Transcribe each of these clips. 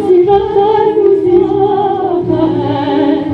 Si votre nous y apparaît,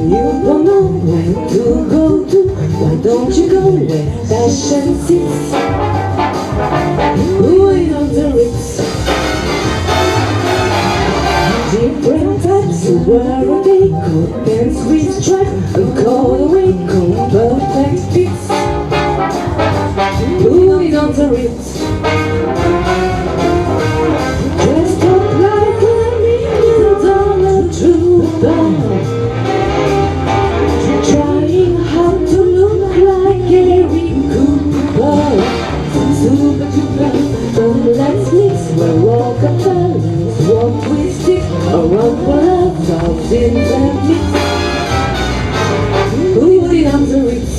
You don't know where to go to. Why don't you go where fashion sits? Moving on the Ritz. Different types of wear a day coat, pants with stripes, a colorway coat, perfect fits. Moving on the Ritz. Dressed up like $1 million troubadour, trying hard to look like Gary Cooper. Super duper, don't let's mix. We'll walk a balance, walk with stick, around for love, out in the mix. Moving on the Ritz.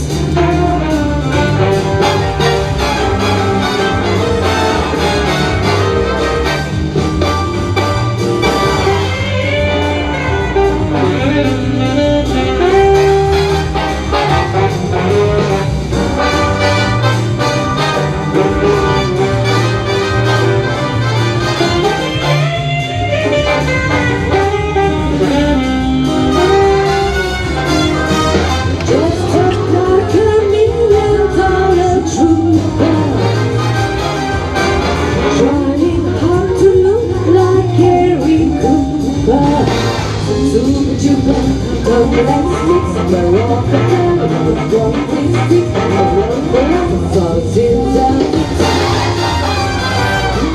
Don't let's mix, we're walking down the walk with stick, around the love, thoughts in the mix.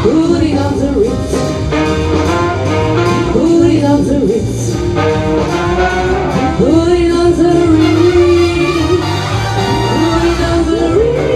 Putting on the Ritz, putting on the Ritz, putting on the Ritz, putting on the Ritz.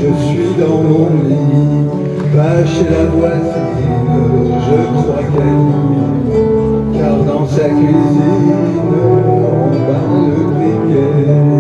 je suis dans mon lit, va chez la voisine. je crois qu'elle vit, car dans sa cuisine, on bat le criquet.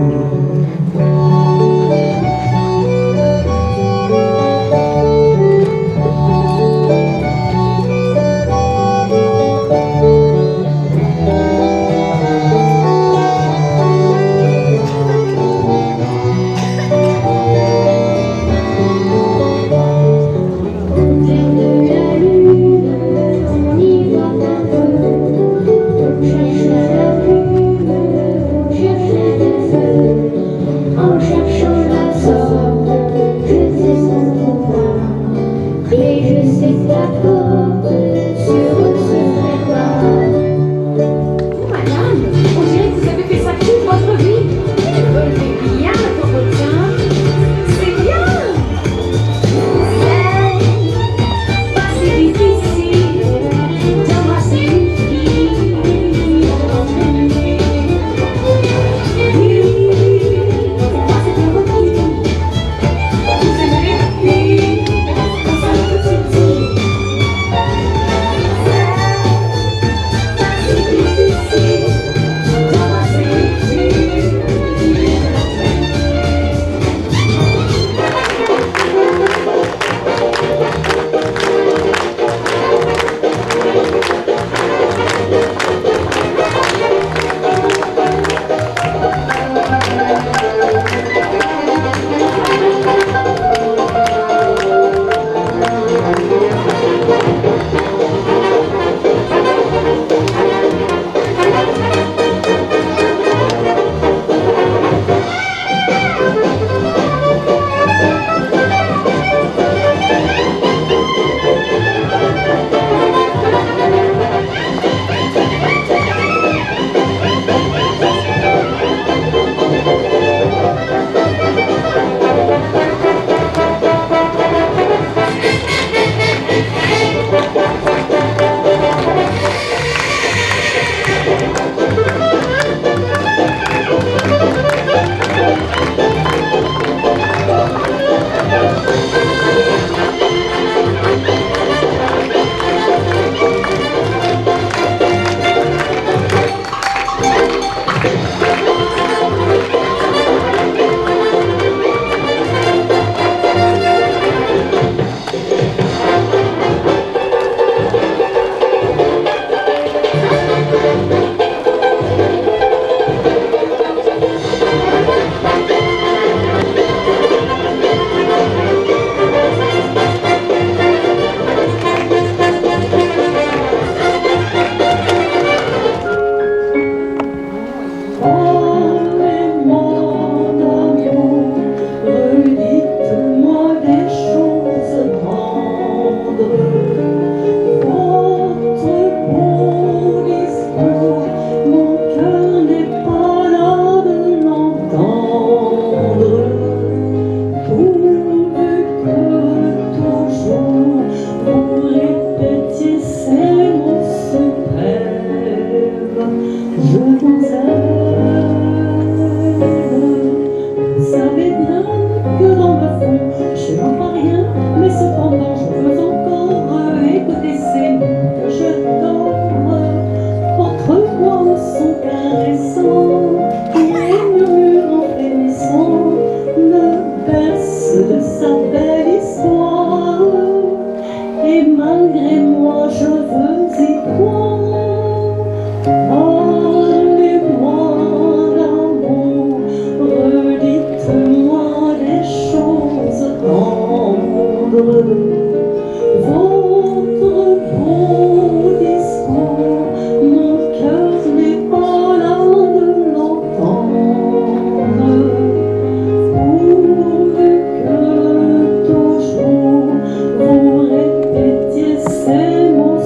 Ces mots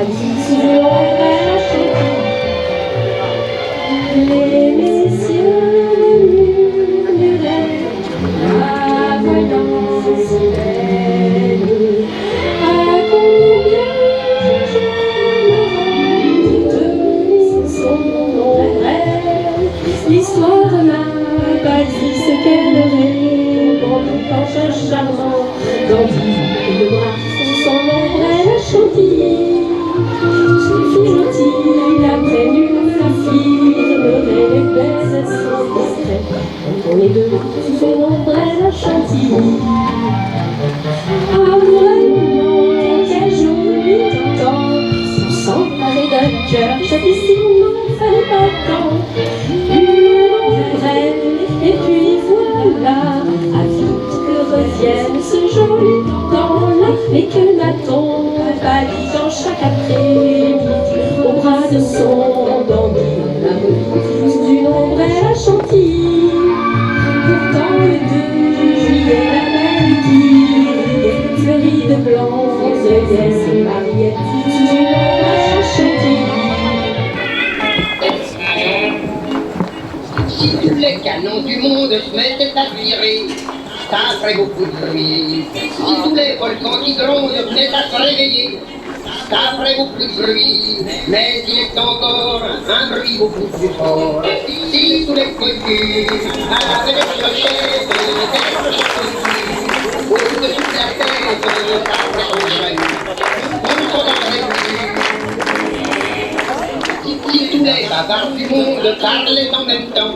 valise sous l'ombre la chantier. Les messieurs murmuraient la voyance si belle. À combien de son rêve, l'histoire n'a pas dit ce qu'elle aurait. Bon planche charmant, tandis que le bras son ombre elle a chantilly. Chez Filotti, la prénue, la fille, demeurait les belles sans discret. Quand on est deux, sous l'ombre elle a chantilly. Ah vraiment, quel joli temps, s'emparer d'un cœur, chapissime, n'en fallait pas tant. Une ombrelle, et puis voilà, à vite que revienne ce joli temps-là. Mais que n'a-t-on pas dit dans chaque après-midi, au bras de son endormi, la relie, sous une ombrelle à Chantilly. Pourtant le 2 juillet, la belle qui riait, fleurie de blancs œillets se mariait, sous une ombre à Chantilly. Si tous les canons du monde se mettaient à tirer, ça ferait beaucoup de bruit. Si tous les volcans qui grondent venaient à se réveiller, ça ferait beaucoup de bruit. Mais il est encore un bruit beaucoup plus fort. Si tous les cocus avaient des clochettes au-dessus de la tête, ça ferait son chahut. On ne s'entendrait plus. Si tous les bavards du monde parlaient en même temps,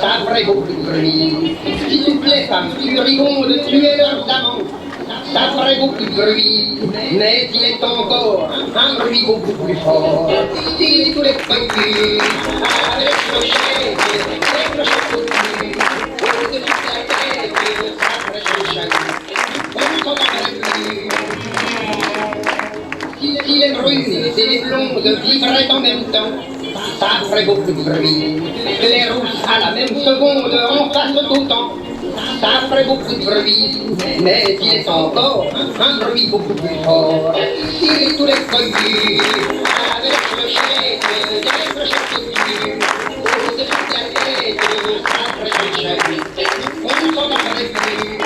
ça ferait beaucoup de bruit. Si toutes les femmes furibondes tuaient leurs amants, ça ferait beaucoup de bruit. Mais il est encore un bruit beaucoup plus fort. Si tous les cocus avaient des clochettes au-dessus de la tête, ça ferait son chahut. On ne s'entendrait plus. Si les brunes et les blondes vivraient en même temps, ça ferait beaucoup de bruit. Les rousses à la même seconde en fassent autant, ça ferait beaucoup de bruit. Mais il est encore un bruit beaucoup plus fort. Si tous les cocus avaient des clochettes au-dessus de la tête, ça ferait son chahut. On ne s'en parlerait plus.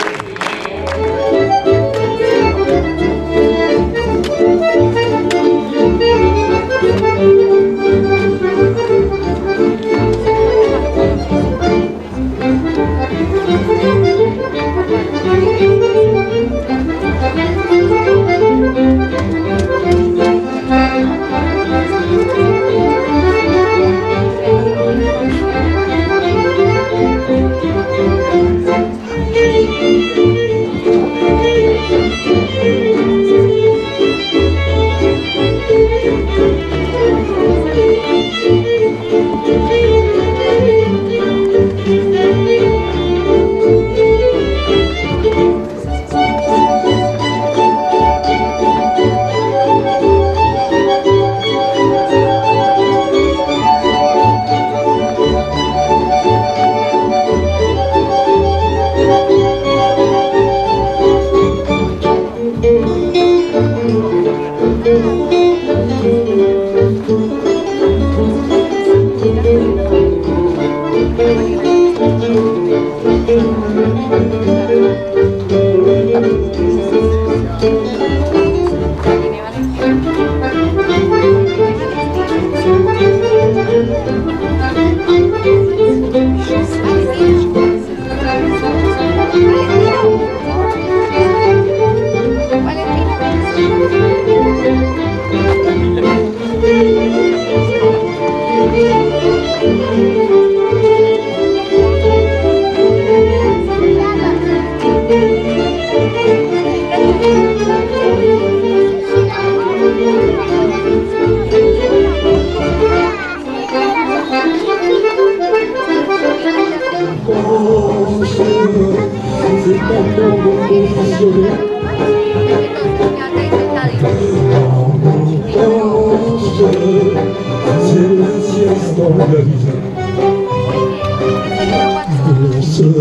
Sur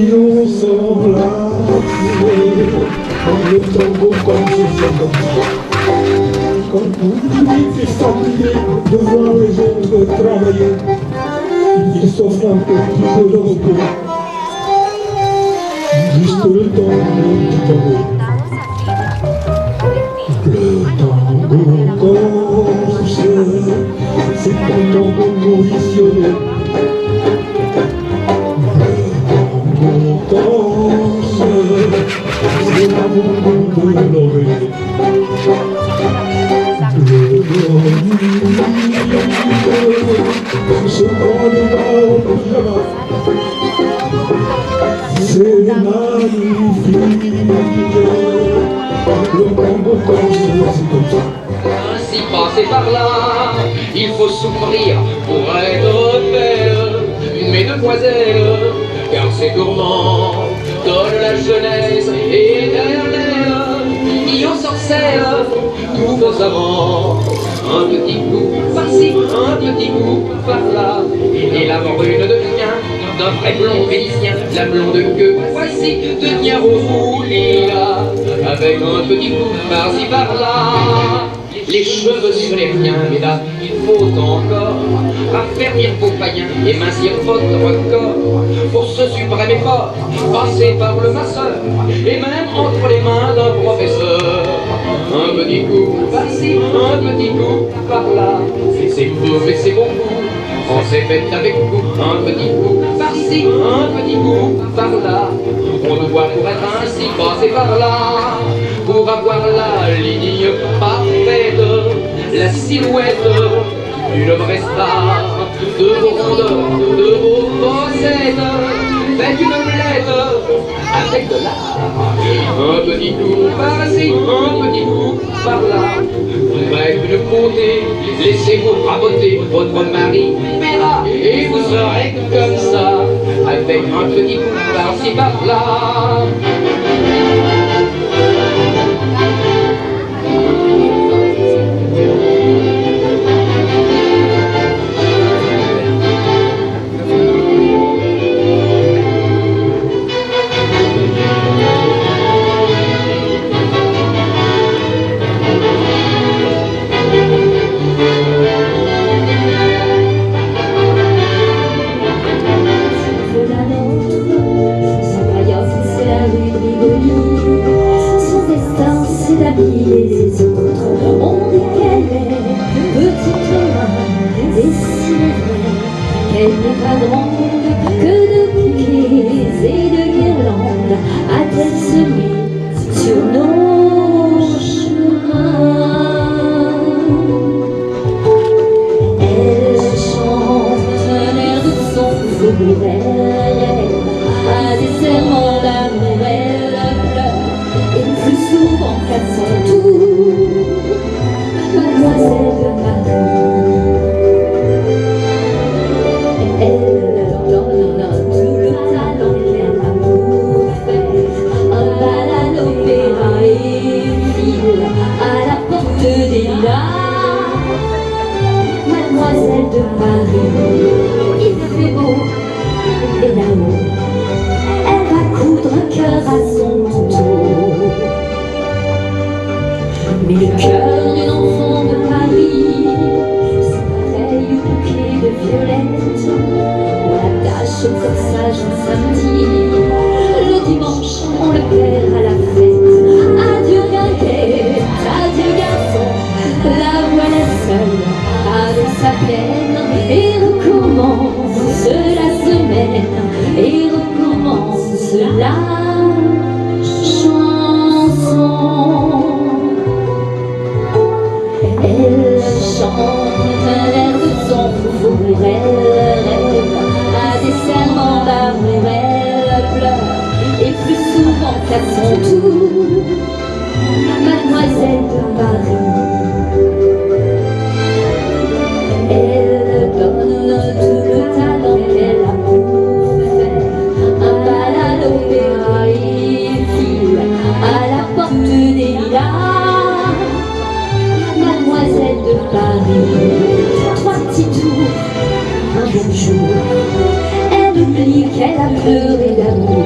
si on s'enlace, le tango comme c'est comme ça. Quand vous est s'habiller devant les autres travailler, il s'offre un petit peu de repos, juste le temps du tango. Le tango corse, c'est un tango conditionné. Le tango corse, c'est l'amour de l'oreille. Se prendre dans le pyjama, c'est magnifique. Le tango corse, c'est comme ça. Ainsi passer par là, il faut souffrir pour être belle, mesdemoiselles, car ces tourments donnent la jeunesse et derrière l'air, y ensorcellent tous vos amants. Un petit coup par-ci, un petit coup par-là, et la brune devient d'un vrai blond vénitien, la blonde que voici devient rose lilas, avec un petit coup par-ci par-là. Les cheveux sur les riens, mesdames, il faut encore raffermir vos païens et mincir votre corps. Pour ce suprême effort, passez par le masseur et même entre les mains d'un professeur. Un petit coup par-ci, un petit coup par-là, c'est beau mais c'est beaucoup. On s'est fait avec vous, un petit coup par-ci, un petit coup par-là. On doit pour être ainsi passer par là, pour avoir la ligne parfaite, la silhouette d'une vraie star, de vos rondeurs, de vos bossettes, faites une omelette avec de l'art. Un petit coup par-ci, un petit coup par-là. Bref, une beauté, laissez-vous raboter, votre mari verra et vous serez comme ça, avec un petit coup par-ci par-là. Les autres ont dit qu'elle est petite main dessinée, qu'elle n'est pas grande que de bouquets et de guirlandes a-t-elle semé sur nos chemins. Elle chante un air de son faubourg, à des serments d'amour, elle pleure, et plus souvent qu'à son tour, mademoiselle de Paris. Elle donne tout le talent qu'elle a pour faire un bal à l'opéra et file à la porte des lilas. Mademoiselle de Paris, il fait beau, et là-haut, elle va coudre un cœur à son couteau. Mais le cœur d'une enfant de Paris, c'est pareil au bouquet de violettes, on l'attache au corsage un samedi, le dimanche on le perd à la fête. Adieu guinguette, adieu garçon, la voilà seule avec sa peine, et recommence la semaine, et recommence la chanson. Elle chante un air de son faubourg, elle rêve à des serments d'amour, elle pleure, et plus souvent qu'à son tour, mademoiselle de Paris. Elle donne tout le talent qu'elle a pour faire un bal à l'opéra et file à la porte des lilas. Mademoiselle de Paris, trois petits tours, un bonjour, elle j'oublie qu'elle a pleuré d'amour.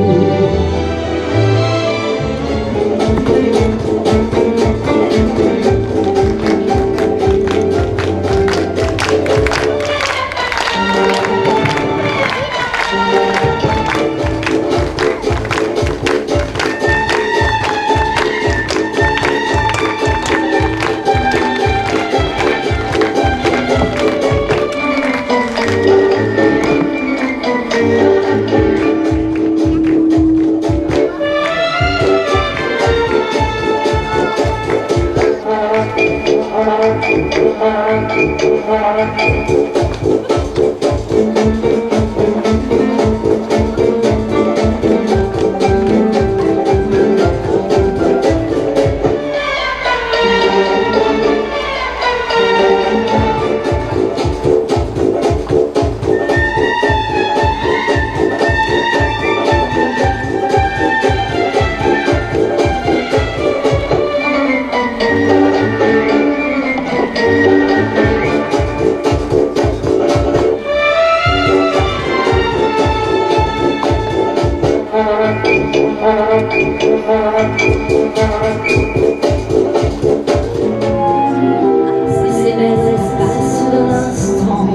Ces belles espaces de l'instant,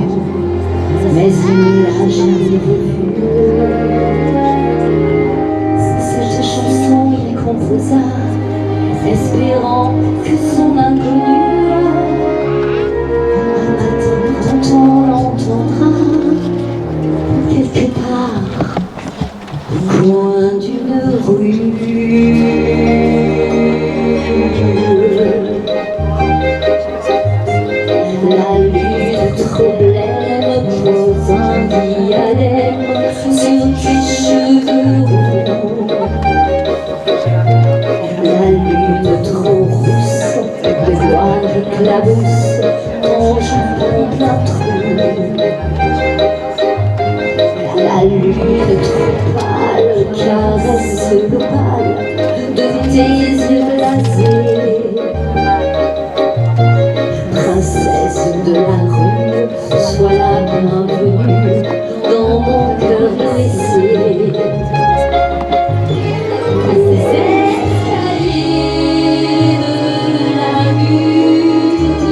mais il ne l'a jamais vu. Cette chanson il composa, espérant que son inconnu un matin quand on l'entendra quelque part au coin d'une rue. La lune trop blême pose un diadème sur tes cheveux roux. La lune trop rousse dévoile l'éclabousse ton jupon plein trou. La lune trop pâle caresse l'opale de tes yeux blasés. Princesse de la rue, sois la bienvenue dans mon cœur blessé. Ces escaliers de la lutte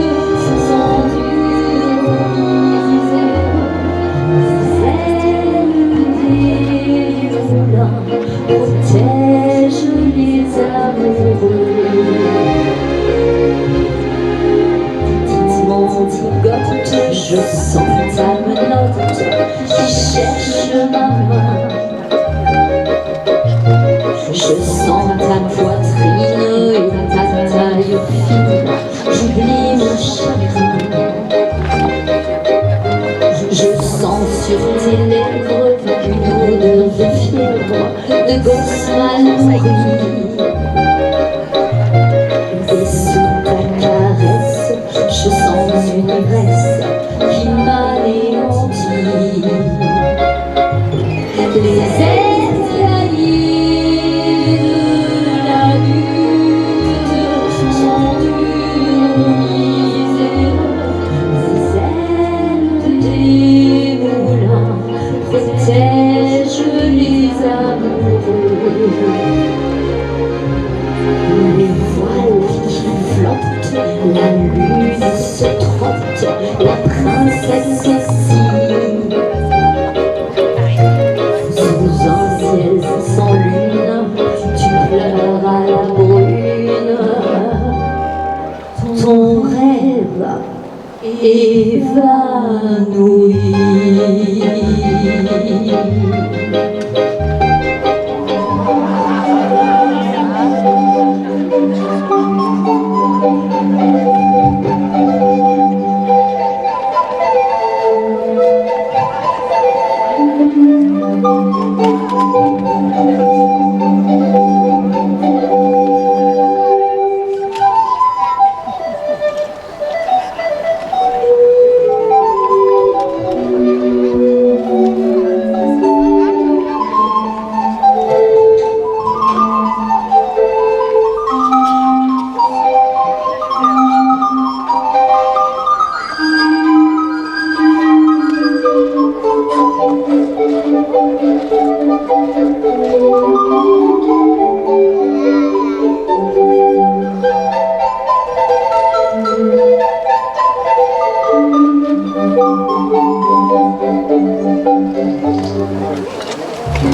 sont durs misères, celles des moulins protègent les amoureux. Digote, je sens ta menotte qui cherche ma main. Je sens ta poitrine et ta taille fine, j'oublie mon chagrin. Je sens sur tes lèvres une odeur de fièvre, de gosse mal nourri. Et sous ta caresse, je sens une ivresse qui m'anéantit. Les escaliers de la lutte sont durs, miséreux, celles des moulins protègent les amoureux. Les voiles qui flottent, la lune se trotte, la princesse aussi. Sous un ciel sans lune, tu pleures à la brune. Ton rêve évanoui.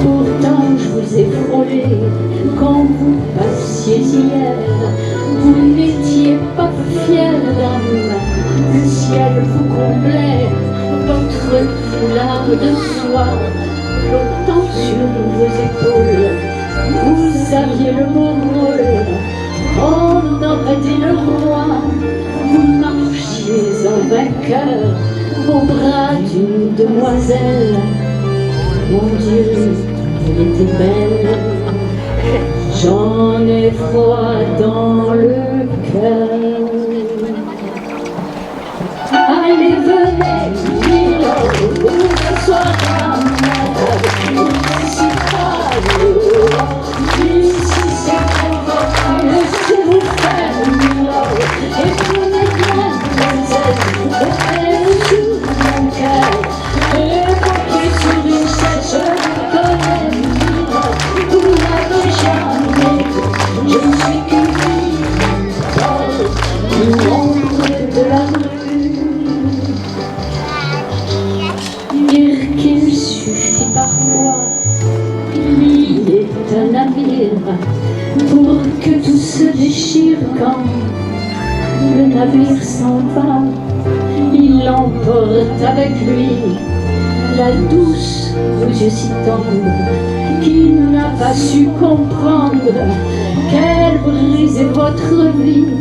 Pourtant je vous ai frôlé quand vous passiez hier. Vous n'étiez pas fier d'âme, le ciel vous comblait, votre foulard de soie flottant sur vos épaules. Vous aviez le beau rôle, on aurait dit le roi. Vous marchiez en vainqueur au bras d'une demoiselle. Mon Dieu, elle était belle, j'en ai froid dans le cœur. Allez, venez, Milo, vous asseoir à ma table. Ici, pas ici, c'est confortable. Laissez-vous faire, Milo, et prenez bien, mademoiselle, mettez-le sous mon cœur. Et portez sur une chaise, je vous connais, Milo, vous n'avez jamais vu. Je ne suis qu'une fille, du monde de la rue. Dire qu'il suffit parfois, il est un navire pour que tout se déchire quand le navire s'en va. Il emporte avec lui la douce aux yeux si tendres qui n'a pas su comprendre qu'elle brisait votre vie.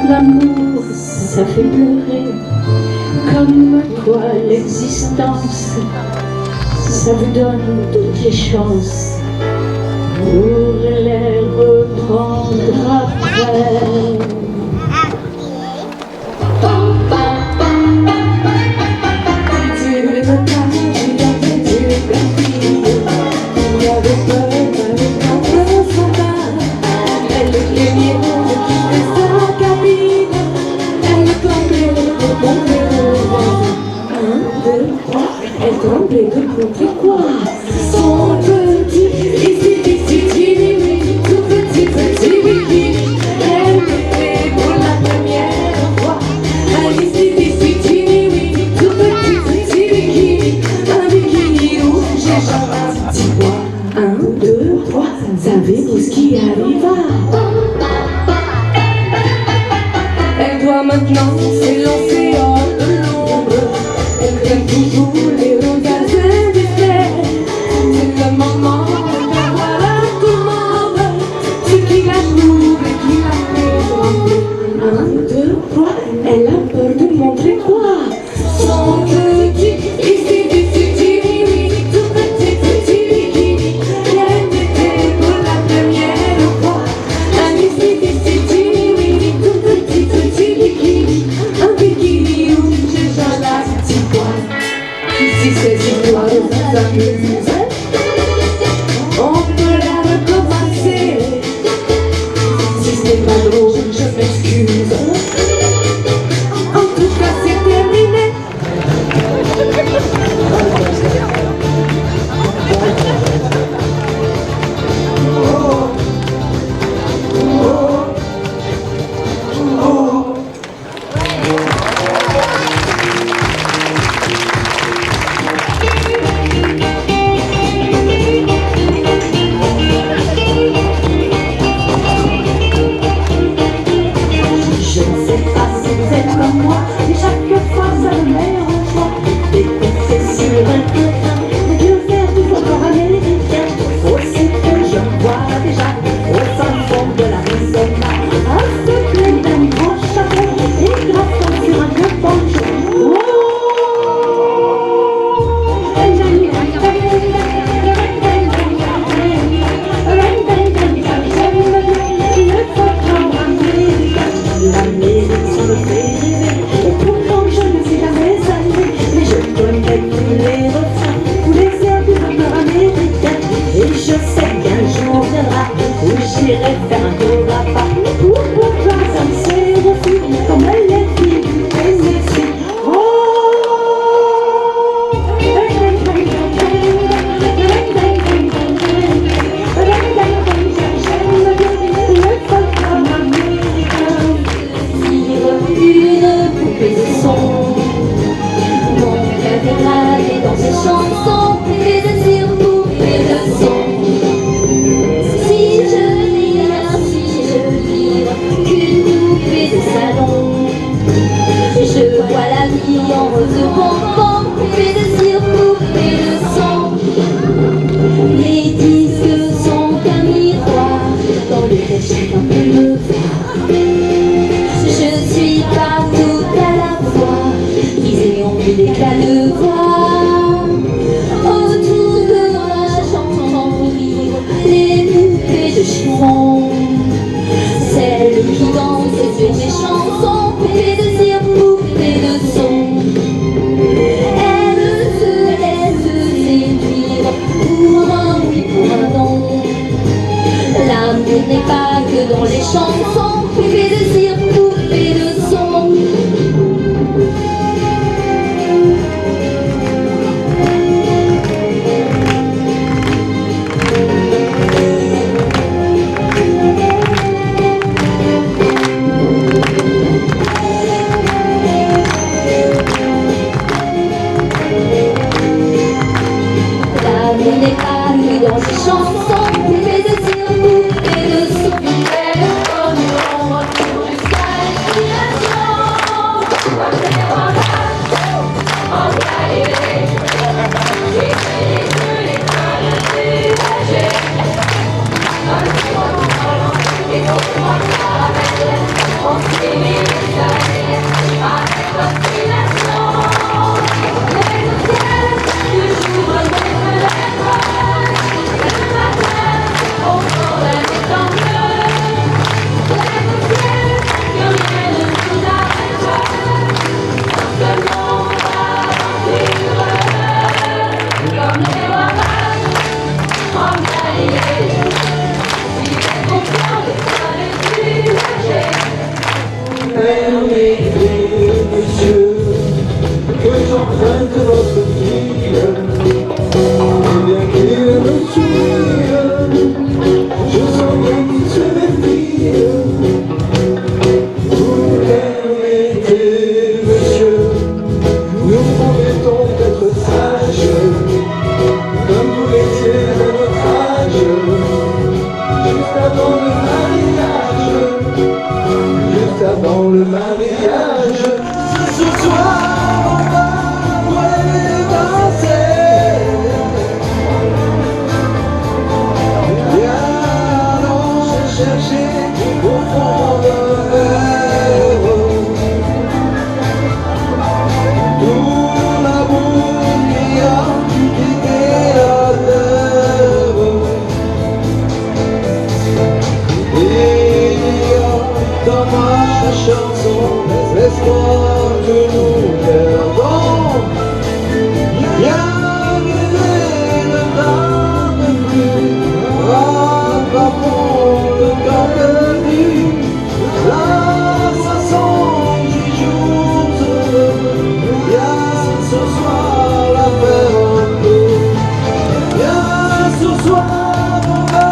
L'amour, ça fait pleurer, comme quoi l'existence, ça vous donne toutes les chances pour les reprendre après. Elle tremblait de montrer quoi? Son petit, ici, mini, tout petit bikini. Elle mettait pour la première fois un ici, mini, tout petit bikini. Un bikini rouge et jaune, un petit pois. 1, 2, 3, savez-vous ce qui arriva? Elle doit maintenant s'élancer hors de l'ombre. Elle craint toujours les regards indifférents. C'est le moment de voir à tout le monde ce qui la trouve et qui la fait trembler. 1, 2, 3, elle a peur de montrer quoi? Son petit, ici, tout petit bikini. Elle mettait pour la première fois un ici, tout petit bikini. Un bikini rouge et jaune à petits pois. Si ces histoires vous amusent, on peut la recommencer. Si ce n'est pas drôle, je m'excuse. En tout cas, c'est terminé. Je ne sais pas si vous êtes comme moi, mais chaque fois ça me met en joie. D'écouter sur un terrain, de Dieu faire du folklore américain. Aussi que je vois déjà au fin fond de la maison, un secret d'un grand chapeau et grattant sur un vieux banjo. L'Amérique, ça me fait rêver. Et pourtant je ne suis jamais allée, mais je connais tous les refrains, tous les airs du folklore américain. Et je sais qu'un jour viendra où j'irai faire un tour à pas. Pourquoi ça me séduit comme les filles et les filles. Oh, pas que dans les chansons, poupée de cire, poupée de son. L'amour n'est pas que dans les chansons, poupée de cire, poupée de son. Elle comme l'ombre jusqu'à l'expiration. En Galilée, j'ai fait les yeux, les bras, le nuager. Et donc moi caramel, on suivit les années avec l'obstination. Mais au ciel, du jour au matin, le matin, au soleil étant bleu. Mais au ciel, que rien ne nous arrête, parce que l'on va vivre comme les waras en Galilée. Permettez, monsieur, que j'emprunte votre fille, et bien qu'il me suive, je sens bien qu'il se méfie. Vous permettez, monsieur, nous promettons d'être sages, comme vous l'étiez à notre âge, juste avant le mariage. Juste avant le mariage, ce soir on va danser. Viens donc chercher au fond d'un verre tout l'amour qui a quitté la terre. Dans ma chanson, les espoirs que nous perdons, bien guérir le temps de plus, rattrapons le temps perdu, là ça sent du jour heureux, viens ce soir la faire un peu, viens ce soir on va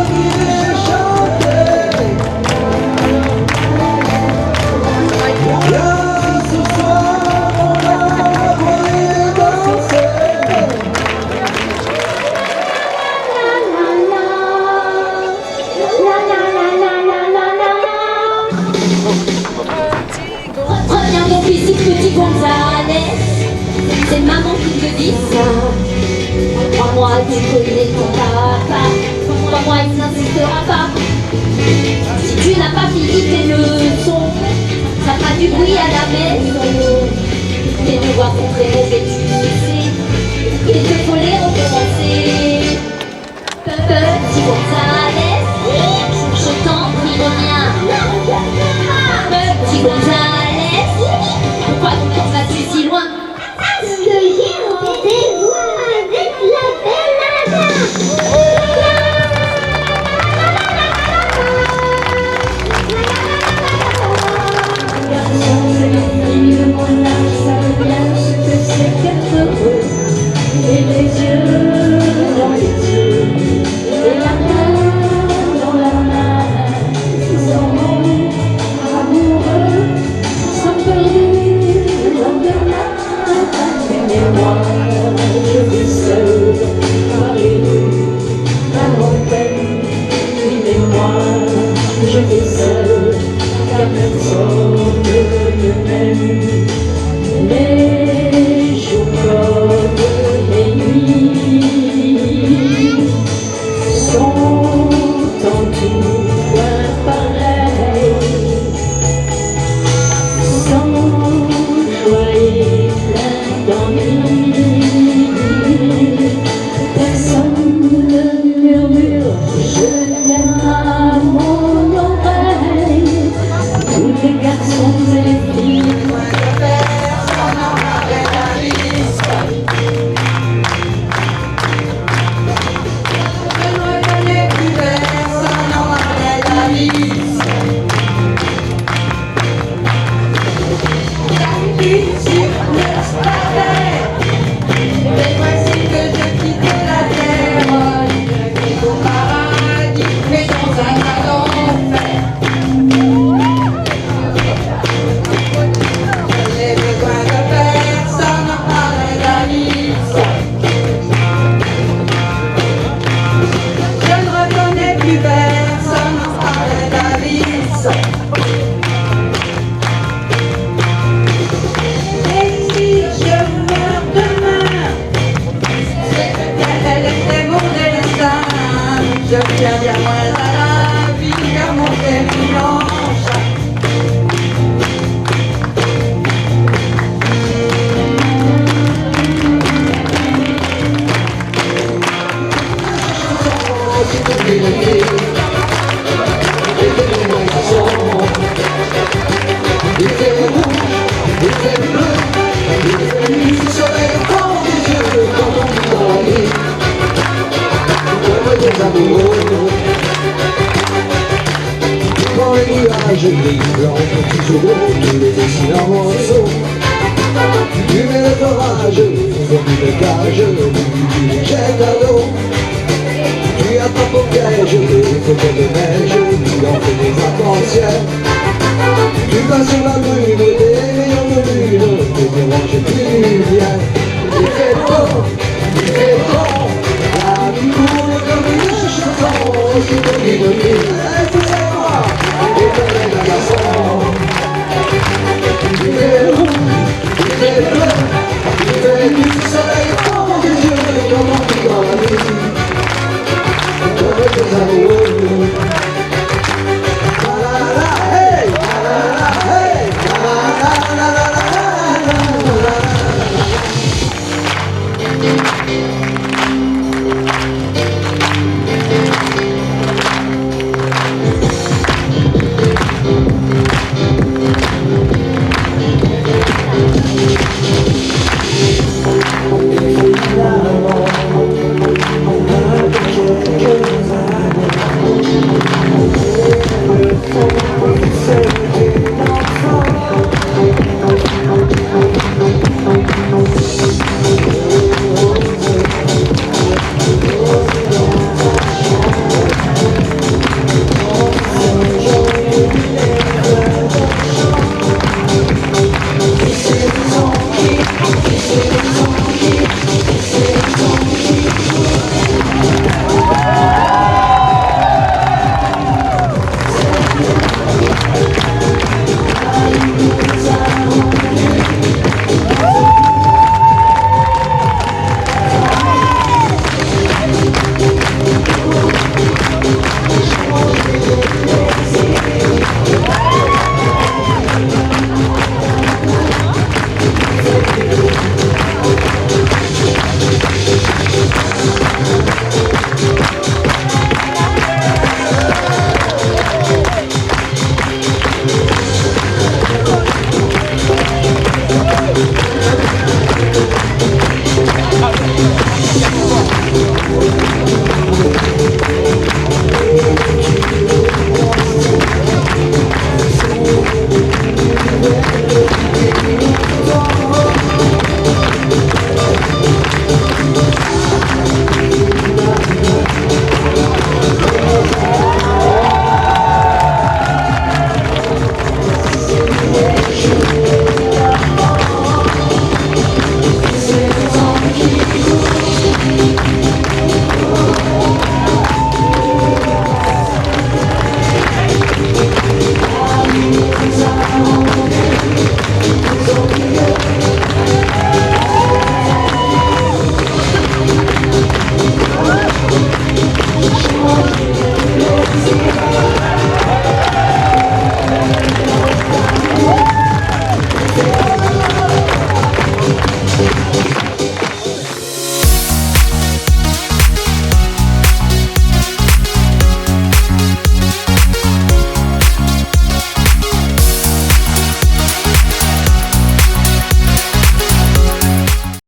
guider chanter. Viens ce soir, on va voler danser. Reviens mon fils, petit Gonzalez, c'est maman qui te dit ça. Crois-moi, tu connais ton papa, crois-moi, il n'insistera pas. Si tu n'as pas fini tes leçons, ça fera du bruit à la maison. Tes devoirs sont très mauvais, tu le sais, il te faut les recommencer. Petit Gonzalez, je t'en prie, reviens. Petit Gonzalez, pourquoi donc vas-tu si loin? Parce que j'ai rendez-vous avec la belle Garçon, je lui dis de mon âge, ça veut bien ce que c'est qu'être heureux. Et les yeux Depuis bien moins à la vie, à mon dimanche. Quand les nuages gris blancs, petits jours, tu les dessines en morceaux. Tu mets le orage, comme une cage, tu les jettes à l'eau. Tu attrapes au piège, les photos de neige, tu en fais des arcs-en-ciel. Tu vas sur la brune, des rayons de lune, tu ne manges plus bien. Il fait beau, la vie coule comme une chanson, qui te dit de vivre, c'est moi, et ton aide garçon. Il fait beau, il fait bleu, il fait du soleil dans tes yeux, comme on vit dans la nuit, comme des amoureux. La la la, hey, la la la, hey, la la la la la la la la.